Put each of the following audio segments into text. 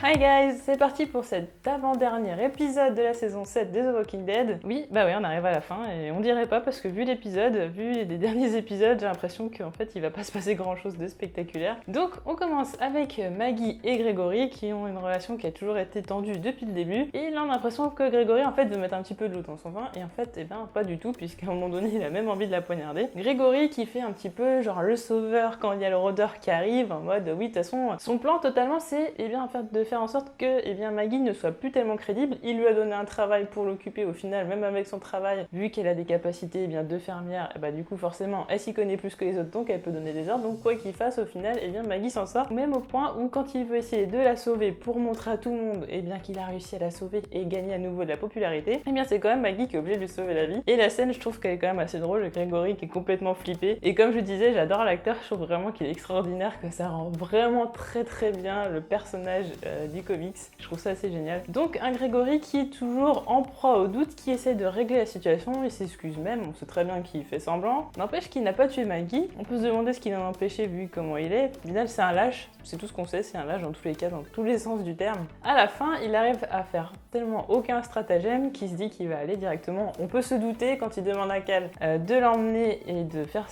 Hi guys, c'est parti pour cet avant-dernier épisode de la saison 7 de The Walking Dead. Oui, on arrive à la fin et on dirait pas parce que vu les derniers épisodes, j'ai l'impression qu'en fait il va pas se passer grand chose de spectaculaire. Donc on commence avec Maggie et Gregory qui ont une relation qui a toujours été tendue depuis le début. Et là on a l'impression que Gregory en fait veut mettre un petit peu de l'eau dans son vin et en fait pas du tout puisqu'à un moment donné il a même envie de la poignarder. Gregory qui fait un petit peu genre le sauveur quand il y a le rôdeur qui arrive en mode oui de toute façon son plan totalement c'est de faire en sorte que Maggie ne soit plus tellement crédible. Il lui a donné un travail pour l'occuper au final, même avec son travail, vu qu'elle a des capacités de fermière, du coup forcément elle s'y connaît plus que les autres donc elle peut donner des ordres, donc quoi qu'il fasse au final Maggie s'en sort, même au point où quand il veut essayer de la sauver pour montrer à tout le monde qu'il a réussi à la sauver et gagner à nouveau de la popularité, c'est quand même Maggie qui est obligée de lui sauver la vie. Et la scène je trouve qu'elle est quand même assez drôle, Gregory qui est complètement flippé, et comme je disais j'adore l'acteur, je trouve vraiment qu'il est extraordinaire, que ça rend vraiment très très bien le personnage du comics. Je trouve ça assez génial. Donc un Gregory qui est toujours en proie au doute, qui essaie de régler la situation, il s'excuse même, on sait très bien qu'il fait semblant. N'empêche qu'il n'a pas tué Maggie. On peut se demander ce qu'il en a empêché vu comment il est. Au final c'est un lâche, c'est tout ce qu'on sait, c'est un lâche dans tous les cas, dans tous les sens du terme. À la fin, il arrive à faire tellement aucun stratagème qu'il se dit qu'il va aller directement. On peut se douter quand il demande à Cal de l'emmener et de faire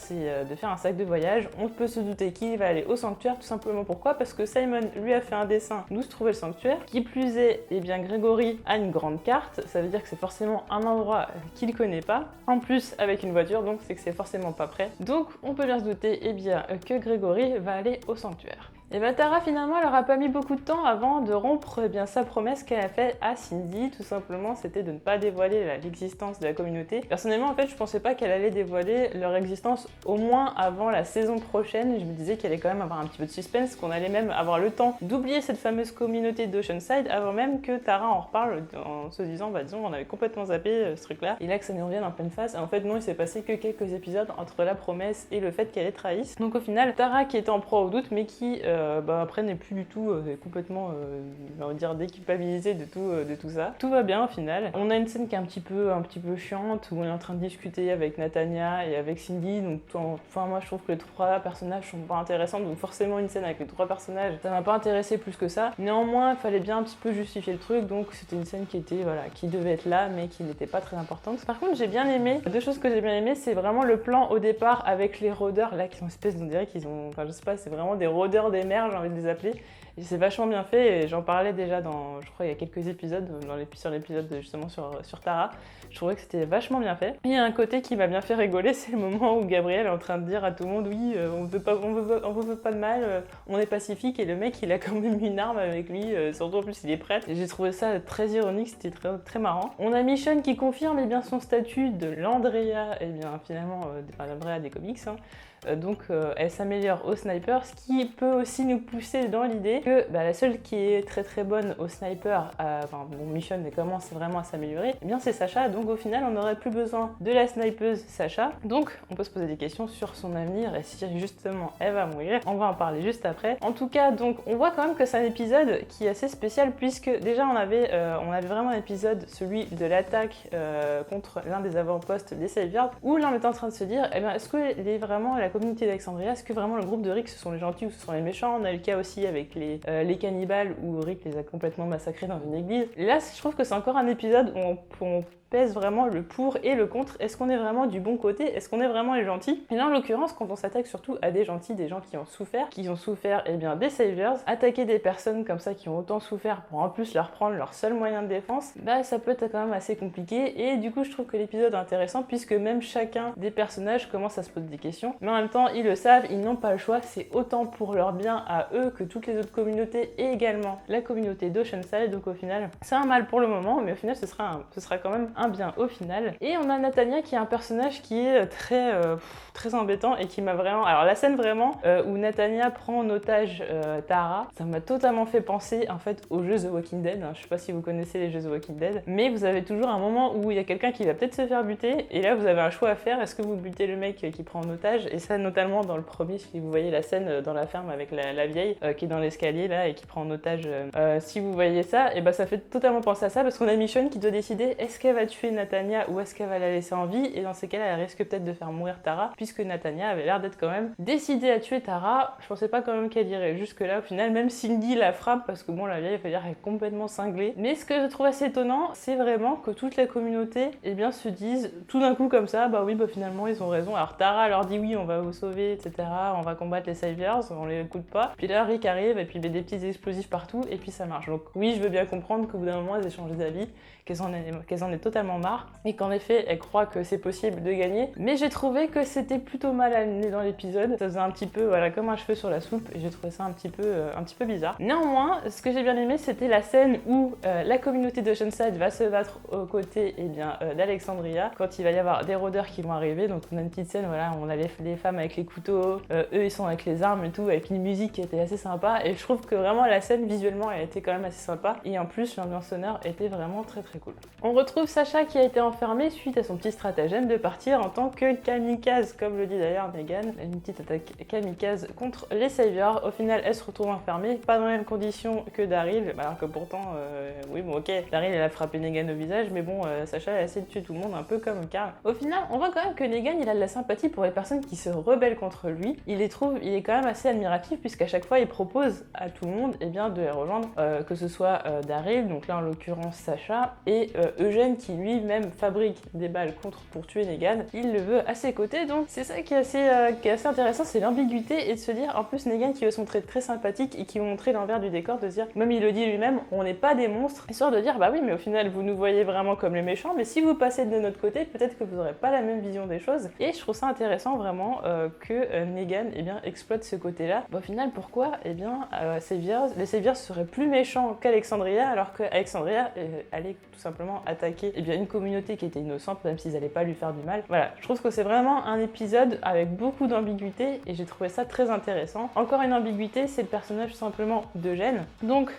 un sac de voyage, on peut se douter qu'il va aller au sanctuaire, tout simplement pourquoi ? Parce que Simon lui a fait un dessin d'où se trouvait le sanctuaire. Qui plus est, Gregory a une grande carte, ça veut dire que c'est forcément un endroit qu'il connaît pas, en plus avec une voiture, donc c'est que c'est forcément pas prêt. Donc on peut bien se douter que Gregory va aller au sanctuaire. Et Tara finalement elle aura pas mis beaucoup de temps avant de rompre sa promesse qu'elle a faite à Cindy, tout simplement c'était de ne pas dévoiler l'existence de la communauté. Personnellement en fait je pensais pas qu'elle allait dévoiler leur existence au moins avant la saison prochaine, je me disais qu'elle allait quand même avoir un petit peu de suspense, qu'on allait même avoir le temps d'oublier cette fameuse communauté d'Oceanside avant même que Tara en reparle en se disant disons on avait complètement zappé ce truc là, et là que ça nous revienne en pleine face, et en fait non il s'est passé que quelques épisodes entre la promesse et le fait qu'elle ait trahisse. Donc au final Tara qui était en proie au doute mais qui après n'est plus du tout complètement on va dire déculpabilisée de tout ça. Tout va bien au final. On a une scène qui est un petit peu chiante où on est en train de discuter avec Nathania et avec Cindy, donc moi je trouve que les trois personnages sont pas intéressants, donc forcément une scène avec les trois personnages ça m'a pas intéressé plus que ça. Néanmoins il fallait bien un petit peu justifier le truc, donc c'était une scène qui devait être là mais qui n'était pas très importante. Par contre j'ai bien aimé, deux choses que j'ai bien aimé, c'est vraiment le plan au départ avec les rôdeurs là qui sont espèce on dirait qu'ils ont, je sais pas, c'est vraiment des rôdeurs des mers, j'ai envie de les appeler. Et c'est vachement bien fait et j'en parlais déjà je crois il y a quelques épisodes, sur l'épisode justement sur Tara. Je trouvais que c'était vachement bien fait. Et il y a un côté qui m'a bien fait rigoler, c'est le moment où Gabriel est en train de dire à tout le monde oui, on veut pas de mal, on est pacifique, et le mec il a quand même une arme avec lui, surtout en plus il est prêt. Et j'ai trouvé ça très ironique, c'était très, très marrant. On a Michonne qui confirme son statut de l'Andrea, finalement l'Andrea des comics. Donc elle s'améliore au sniper, ce qui peut aussi nous pousser dans l'idée que la seule qui est très très bonne au sniper, Michonne commence vraiment à s'améliorer, c'est Sacha, donc au final on n'aurait plus besoin de la snipeuse Sacha, donc on peut se poser des questions sur son avenir et si justement elle va mourir, on va en parler juste après. En tout cas donc on voit quand même que c'est un épisode qui est assez spécial puisque déjà on avait vraiment un épisode, celui de l'attaque contre l'un des avant-postes des Saviors, où là on était en train de se dire est-ce que vraiment la communauté d'Alexandria, est-ce que vraiment le groupe de Rick ce sont les gentils ou ce sont les méchants? On a eu le cas aussi avec les cannibales où Rick les a complètement massacrés dans une église. Et là je trouve que c'est encore un épisode où on pèse vraiment le pour et le contre. Est-ce qu'on est vraiment du bon côté? Est-ce qu'on est vraiment les gentils? Et là en l'occurrence quand on s'attaque surtout à des gentils, des gens qui ont souffert des Saviors, attaquer des personnes comme ça qui ont autant souffert pour en plus leur prendre leur seul moyen de défense, ça peut être quand même assez compliqué. Et du coup je trouve que l'épisode est intéressant puisque même chacun des personnages commence à se poser des questions, mais en même temps ils le savent, ils n'ont pas le choix, c'est autant pour leur bien à eux que toutes les autres communautés et également la communauté d'Oceanside. Donc au final c'est un mal pour le moment, mais au final ce sera quand même un bien au final. Et on a Nathania qui est un personnage qui est très embêtant et qui m'a vraiment... Alors la scène vraiment où Nathania prend en otage Tara, ça m'a totalement fait penser en fait aux jeux The Walking Dead. Je sais pas si vous connaissez les jeux The Walking Dead, mais vous avez toujours un moment où il y a quelqu'un qui va peut-être se faire buter et là vous avez un choix à faire, est-ce que vous butez le mec qui prend en otage? Et ça notamment dans le premier, si vous voyez la scène dans la ferme avec la vieille qui est dans l'escalier là et qui prend en otage, si vous voyez ça, et ça fait totalement penser à ça parce qu'on a Michonne qui doit décider est-ce qu'elle va tuer Nathania ou est-ce qu'elle va la laisser en vie, et dans ces cas-là, elle risque peut-être de faire mourir Tara, puisque Nathania avait l'air d'être quand même décidée à tuer Tara. Je pensais pas quand même qu'elle irait jusque-là au final, même Cindy la frappe, parce que bon, la vieille, il faut dire, elle est complètement cinglée. Mais ce que je trouve assez étonnant, c'est vraiment que toute la communauté, eh bien, se dise tout d'un coup comme ça, bah oui, bah finalement, ils ont raison. Alors Tara leur dit oui, on va vous sauver, etc., on va combattre les Saviors, on les écoute pas. Puis là, Rick arrive, et puis il met des petits explosifs partout, et puis ça marche. Donc oui, je veux bien comprendre qu'au bout d'un moment, elles aient changé d'avis, qu'elles en aient totalement marre, et qu'en effet, elles croient que c'est possible de gagner. Mais j'ai trouvé que c'était plutôt mal amené dans l'épisode. Ça faisait un petit peu, voilà, comme un cheveu sur la soupe, et j'ai trouvé ça un petit peu bizarre. Néanmoins, ce que j'ai bien aimé, c'était la scène où la communauté d'Oceanside va se battre aux côtés d'Alexandria, quand il va y avoir des rôdeurs qui vont arriver. Donc on a une petite scène, voilà, on a les femmes avec les couteaux, eux ils sont avec les armes et tout, avec une musique qui était assez sympa, et je trouve que vraiment la scène visuellement elle était quand même assez sympa, et en plus l'ambiance sonore était vraiment très très cool. On retrouve Sasha qui a été enfermée suite à son petit stratagème de partir en tant que kamikaze, comme le dit d'ailleurs Negan, une petite attaque kamikaze contre les Saviors. Au final elle se retrouve enfermée, pas dans les mêmes conditions que Daryl, alors que pourtant, oui bon ok, Daryl elle a frappé Negan au visage, mais bon, Sasha elle a essayé de tuer tout le monde un peu comme Carl. Au final, on voit quand même que Negan il a de la sympathie pour les personnes qui se rebellent contre lui. Il est quand même assez admiratif, puisqu'à chaque fois il propose à tout le monde de les rejoindre, que ce soit Daryl, donc là en l'occurrence Sasha, et Eugène qui lui-même fabrique des balles pour tuer Negan. Il le veut à ses côtés, donc c'est ça qui est assez intéressant, c'est l'ambiguïté, et de se dire en plus Negan qui veut se montrer très sympathique et qui veut montrer l'envers du décor, de se dire, même il le dit lui-même, on n'est pas des monstres, histoire de dire bah oui mais au final vous nous voyez vraiment comme les méchants, mais si vous passez de notre côté, peut-être que vous n'aurez pas la même vision des choses. Et je trouve ça intéressant vraiment que Negan exploite ce côté-là. Au final, pourquoi les Saviors seraient plus méchants qu'Alexandria, alors qu'Alexandria allait tout simplement attaquer une communauté qui était innocente, même s'ils n'allaient pas lui faire du mal. Voilà, je trouve que c'est vraiment un épisode avec beaucoup d'ambiguïté, et j'ai trouvé ça très intéressant. Encore une ambiguïté, c'est le personnage tout simplement d'Eugène. Donc,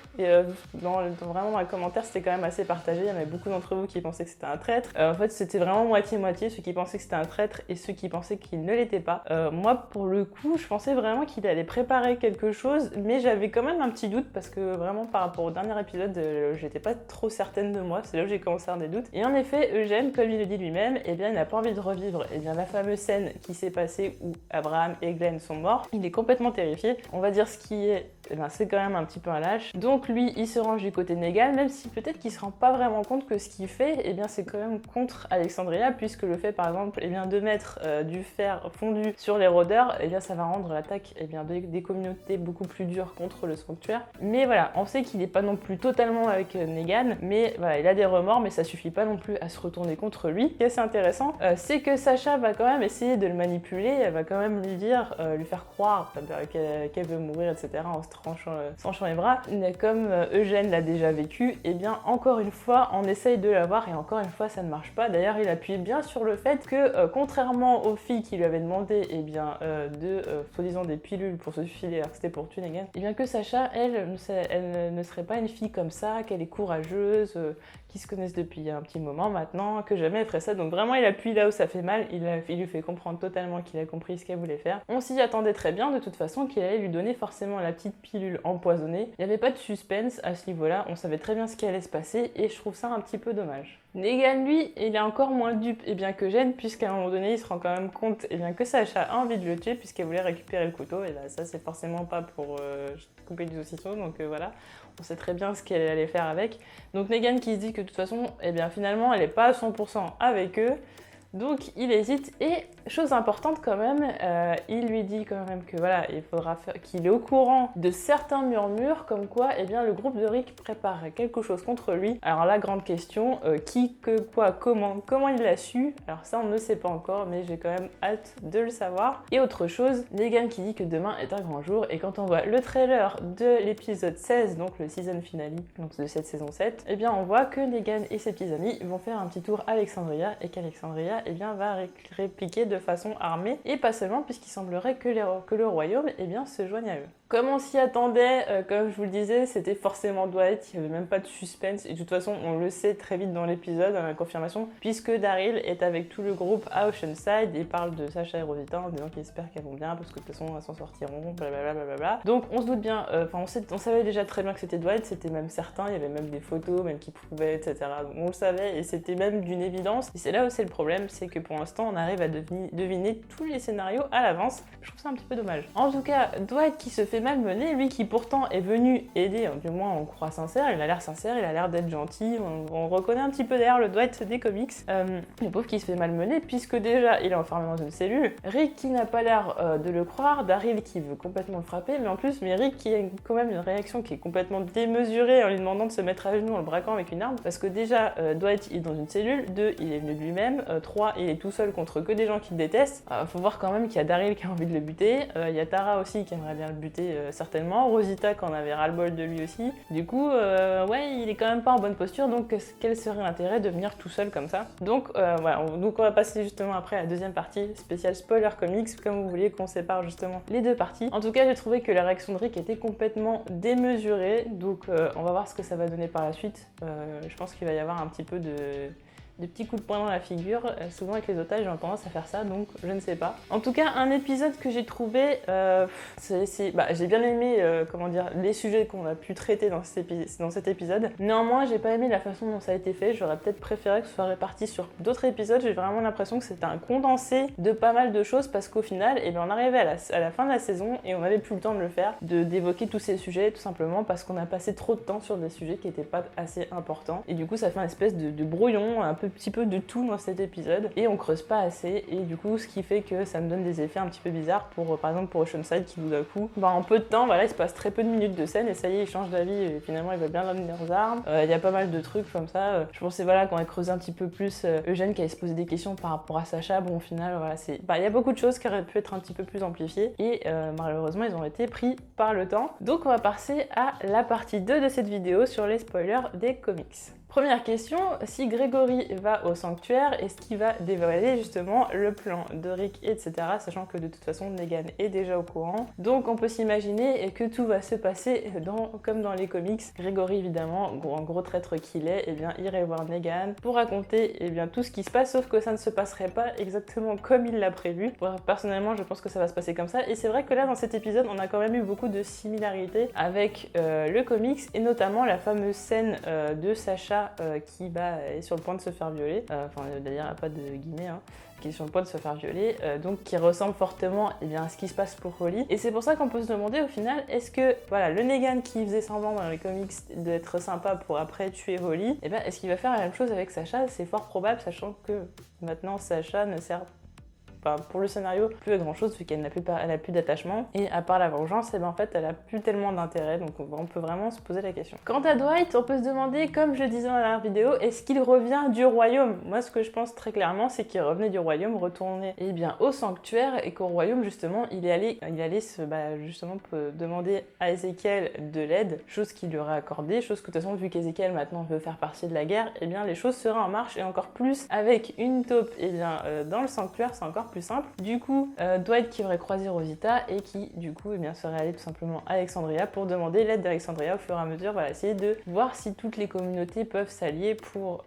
vraiment dans les commentaires, c'était quand même assez partagé. Il y en avait beaucoup d'entre vous qui pensaient que c'était un traître. En fait, c'était vraiment moitié-moitié, ceux qui pensaient que c'était un traître et ceux qui pensaient qu'il ne l'était pas. Moi, pour le coup, je pensais vraiment qu'il allait préparer quelque chose, mais j'avais quand même un petit doute, parce que vraiment, par rapport au dernier épisode, j'étais pas trop certaine de moi. C'est là où j'ai commencé à avoir des doutes. Et en effet, Eugène, comme il le dit lui-même, il n'a pas envie de revivre la fameuse scène qui s'est passée où Abraham et Glenn sont morts. Il est complètement terrifié. On va dire ce qui est, c'est quand même un petit peu un lâche. Donc lui, il se range du côté de Negan, même si peut-être qu'il se rend pas vraiment compte que ce qu'il fait, c'est quand même contre Alexandria, puisque le fait par exemple de mettre du fer fondu sur les rôdeurs, ça va rendre l'attaque des communautés beaucoup plus dure contre le sanctuaire. Mais voilà, on sait qu'il n'est pas non plus totalement avec Negan, mais voilà, il a des remords, mais ça suffit pas non plus à se retourner contre lui. Ce qui est assez intéressant, c'est que Sasha va quand même essayer de le manipuler, elle va quand même lui faire croire qu'elle veut mourir, etc., en se tranchant les bras. Comme Eugène l'a déjà vécu, encore une fois, on essaye de l'avoir, et encore une fois, ça ne marche pas. D'ailleurs, il appuie bien sur le fait que, contrairement aux filles qui lui avaient demandé soi-disant des pilules pour se filer, alors que c'était pour tuer Negan, que Sasha, elle ne serait pas une fille comme ça, qu'elle est courageuse, qui se connaissent depuis un petit moment maintenant, que jamais elle ferait ça. Donc vraiment, il appuie là où ça fait mal, il lui fait comprendre totalement qu'il a compris ce qu'elle voulait faire. On s'y attendait très bien, de toute façon, qu'il allait lui donner forcément la petite pilule empoisonnée. Il n'y avait pas de suspense à ce niveau-là, on savait très bien ce qui allait se passer, et je trouve ça un petit peu dommage. Negan, lui, il est encore moins dupe que Jen, puisqu'à un moment donné, il se rend quand même compte que Sasha a envie de le tuer, puisqu'elle voulait récupérer le couteau, et ça, c'est forcément pas pour couper du saucisson, donc voilà. On sait très bien ce qu'elle allait faire avec. Donc Negan qui se dit que de toute façon, finalement, elle n'est pas à 100% avec eux. Donc il hésite, et chose importante quand même, il lui dit quand même que voilà, il faudra faire qu'il est au courant de certains murmures comme quoi le groupe de Rick prépare quelque chose contre lui. Alors la grande question, qui, que, quoi, comment il l'a su? Alors ça on ne sait pas encore, mais j'ai quand même hâte de le savoir. Et autre chose, Negan qui dit que demain est un grand jour, et quand on voit le trailer de l'épisode 16, donc le season finale donc de cette saison 7, on voit que Negan et ses petits amis vont faire un petit tour à Alexandria, et qu'Alexandria va répliquer de façon armée, et pas seulement, puisqu'il semblerait que le royaume se joigne à eux. Comme on s'y attendait, comme je vous le disais, c'était forcément Dwight, il n'y avait même pas de suspense, et de toute façon on le sait très vite dans l'épisode, la confirmation, puisque Daryl est avec tout le groupe à Oceanside et parle de Sasha et Rosita en disant qu'il espère qu'elles vont bien, parce que de toute façon elles s'en sortiront, blablabla. Donc on se doute bien, on savait déjà très bien que c'était Dwight, c'était même certain, il y avait même des photos, même qui prouvaient, etc. Donc on le savait, et c'était même d'une évidence, et c'est là où c'est le problème, c'est que pour l'instant on arrive à deviner tous les scénarios à l'avance. Je trouve ça un petit peu dommage. En tout cas, Dwight qui se fait malmener, lui qui pourtant est venu aider, du moins on croit sincère, il a l'air sincère, il a l'air d'être gentil, on reconnaît un petit peu d'ailleurs le Dwight des comics. Le pauvre qui se fait malmener puisque déjà il est enfermé dans une cellule, Rick qui n'a pas l'air de le croire, Daryl qui veut complètement le frapper, mais en plus Rick qui a quand même une réaction qui est complètement démesurée en lui demandant de se mettre à genoux en le braquant avec une arme, parce que déjà Dwight il est dans une cellule, 2 il est venu de lui-même, 3 il est tout seul contre que des gens qui le détestent. Faut voir quand même qu'il y a Daryl qui a envie de le buter, il y a Tara aussi qui aimerait bien le buter certainement, Rosita qui en avait ras-le-bol de lui aussi. Du coup, ouais, il est quand même pas en bonne posture, donc quel serait l'intérêt de venir tout seul comme ça? Donc voilà, donc on va passer justement après à la deuxième partie, spéciale spoiler comics, comme vous voulez qu'on sépare justement les deux parties. En tout cas, j'ai trouvé que la réaction de Rick était complètement démesurée, donc on va voir ce que ça va donner par la suite. Je pense qu'il va y avoir un petit peu de petits coups de poing dans la figure. Souvent avec les otages, j'ai tendance à faire ça, donc je ne sais pas. En tout cas, un épisode que j'ai trouvé, j'ai bien aimé, les sujets qu'on a pu traiter dans cet épisode. Néanmoins, j'ai pas aimé la façon dont ça a été fait. J'aurais peut-être préféré que ce soit réparti sur d'autres épisodes. J'ai vraiment l'impression que c'était un condensé de pas mal de choses, parce qu'au final, on arrivait à la fin de la saison et on n'avait plus le temps de le faire, d'évoquer tous ces sujets, tout simplement parce qu'on a passé trop de temps sur des sujets qui n'étaient pas assez importants. Et du coup, ça fait une espèce de brouillon, un petit peu de tout dans cet épisode, et on creuse pas assez, et du coup ce qui fait que ça me donne des effets un petit peu bizarres par exemple pour Oceanside qui tout d'un coup, en peu de temps, voilà, il se passe très peu de minutes de scène et ça y est, il change d'avis et finalement il va bien ramener leurs armes. Il y a pas mal de trucs comme ça. Je pensais voilà qu'on a creusé un petit peu plus Eugène qui allait se poser des questions par rapport à Sasha. Bon, au final voilà, il y a beaucoup de choses qui auraient pu être un petit peu plus amplifiées et malheureusement ils ont été pris par le temps. Donc on va passer à la partie 2 de cette vidéo sur les spoilers des comics. Première question, si Gregory va au sanctuaire, est-ce qu'il va dévoiler justement le plan de Rick, etc. Sachant que de toute façon Negan est déjà au courant. Donc on peut s'imaginer que tout va se passer comme dans les comics. Gregory évidemment, en gros traître qu'il est, irait voir Negan pour raconter tout ce qui se passe, sauf que ça ne se passerait pas exactement comme il l'a prévu. Personnellement je pense que ça va se passer comme ça, et c'est vrai que là dans cet épisode on a quand même eu beaucoup de similarités avec le comics, et notamment la fameuse scène de Sasha qui est sur le point de se faire violer, d'ailleurs pas de guillemets, qui est sur le point de se faire violer, donc qui ressemble fortement à ce qui se passe pour Holly. Et c'est pour ça qu'on peut se demander au final, est-ce que le Negan qui faisait semblant dans les comics d'être sympa pour après tuer Holly, est-ce qu'il va faire la même chose avec Sasha? C'est fort probable, sachant que maintenant Sasha ne sert pour le scénario, plus à grand chose vu qu'elle n'a plus d'attachement, et à part la vengeance, en fait elle a plus tellement d'intérêt, donc on peut vraiment se poser la question. Quant à Dwight, on peut se demander, comme je le disais dans la dernière vidéo, est-ce qu'il revient du royaume? Moi ce que je pense très clairement, c'est qu'il revenait du royaume, retourné au sanctuaire, et qu'au royaume justement il allait justement demander à Ezekiel de l'aide, chose qu'il lui aurait accordée, chose que de toute façon vu qu'Ezekiel maintenant veut faire partie de la guerre, les choses seraient en marche, et encore plus avec une taupe dans le sanctuaire, c'est encore plus simple. Du coup, Dwight qui aurait croisé Rosita et qui, du coup, serait allé tout simplement à Alexandria pour demander l'aide d'Alexandria au fur et à mesure, essayer de voir si toutes les communautés peuvent s'allier pour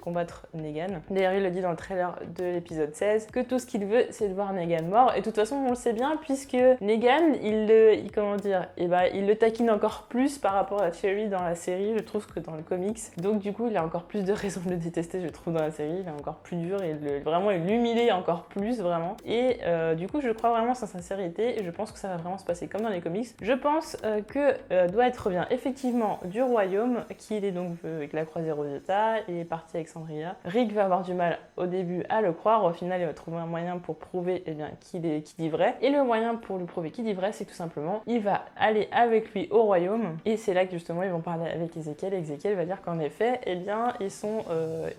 combattre Negan. D'ailleurs, il le dit dans le trailer de l'épisode 16 que tout ce qu'il veut, c'est de voir Negan mort, et de toute façon, on le sait bien, puisque Negan, il le taquine encore plus par rapport à Cherry dans la série, je trouve, que dans le comics. Donc, du coup, il a encore plus de raisons de le détester, je trouve, dans la série. Il est encore plus dur et il l'humilie encore plus, vraiment. Et du coup, je crois vraiment en sa sincérité et je pense que ça va vraiment se passer comme dans les comics. Je pense que Dwight revient effectivement du royaume, qu'il est donc avec la croisée Rosetta et est parti à Alexandria. Rick va avoir du mal au début à le croire, au final il va trouver un moyen pour prouver qu'il dit vrai. Et le moyen pour lui prouver qu'il dit vrai, c'est tout simplement, il va aller avec lui au royaume, et c'est là que justement ils vont parler avec Ezekiel, et Ezekiel va dire qu'en effet,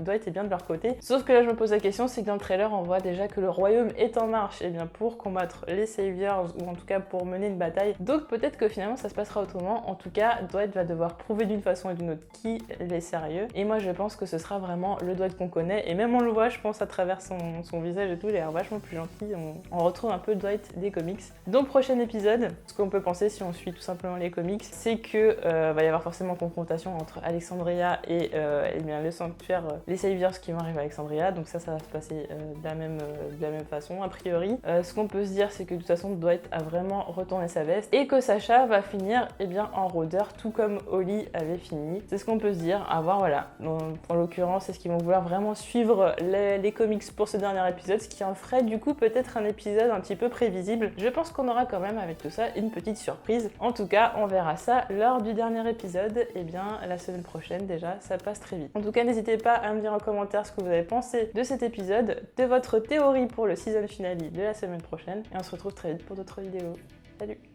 Dwight est bien de leur côté. Sauf que là je me pose la question, c'est que dans le trailer on voit déjà que le royaume est en marche pour combattre les Saviors, ou en tout cas pour mener une bataille. Donc peut-être que finalement ça se passera autrement. En tout cas, Dwight va devoir prouver d'une façon et d'une autre qu'il est sérieux. Et moi je pense que ce sera vraiment le Dwight qu'on connaît. Et même on le voit, je pense, à travers son visage et tout, il a l'air vachement plus gentil. On retrouve un peu le Dwight des comics. Dans le prochain épisode, ce qu'on peut penser si on suit tout simplement les comics, c'est que va y avoir forcément confrontation entre Alexandria et le sanctuaire, les Saviors qui vont arriver à Alexandria. Donc ça va se passer de la même façon, a priori. Ce qu'on peut se dire, c'est que de toute façon, Dwight a vraiment retourné sa veste et que Sasha va finir en rôdeur, tout comme Holly avait fini. C'est ce qu'on peut se dire. À voir, voilà. En l'occurrence, est-ce qu'ils vont vouloir vraiment suivre les comics pour ce dernier épisode, ce qui en ferait du coup peut-être un épisode un petit peu prévisible. Je pense qu'on aura quand même avec tout ça une petite surprise. En tout cas, on verra ça lors du dernier épisode, la semaine prochaine déjà, ça passe très vite. En tout cas, n'hésitez pas à me dire en commentaire ce que vous avez pensé de cet épisode, de votre théorie pour le season finale de la semaine prochaine, et on se retrouve très vite pour d'autres vidéos. Salut!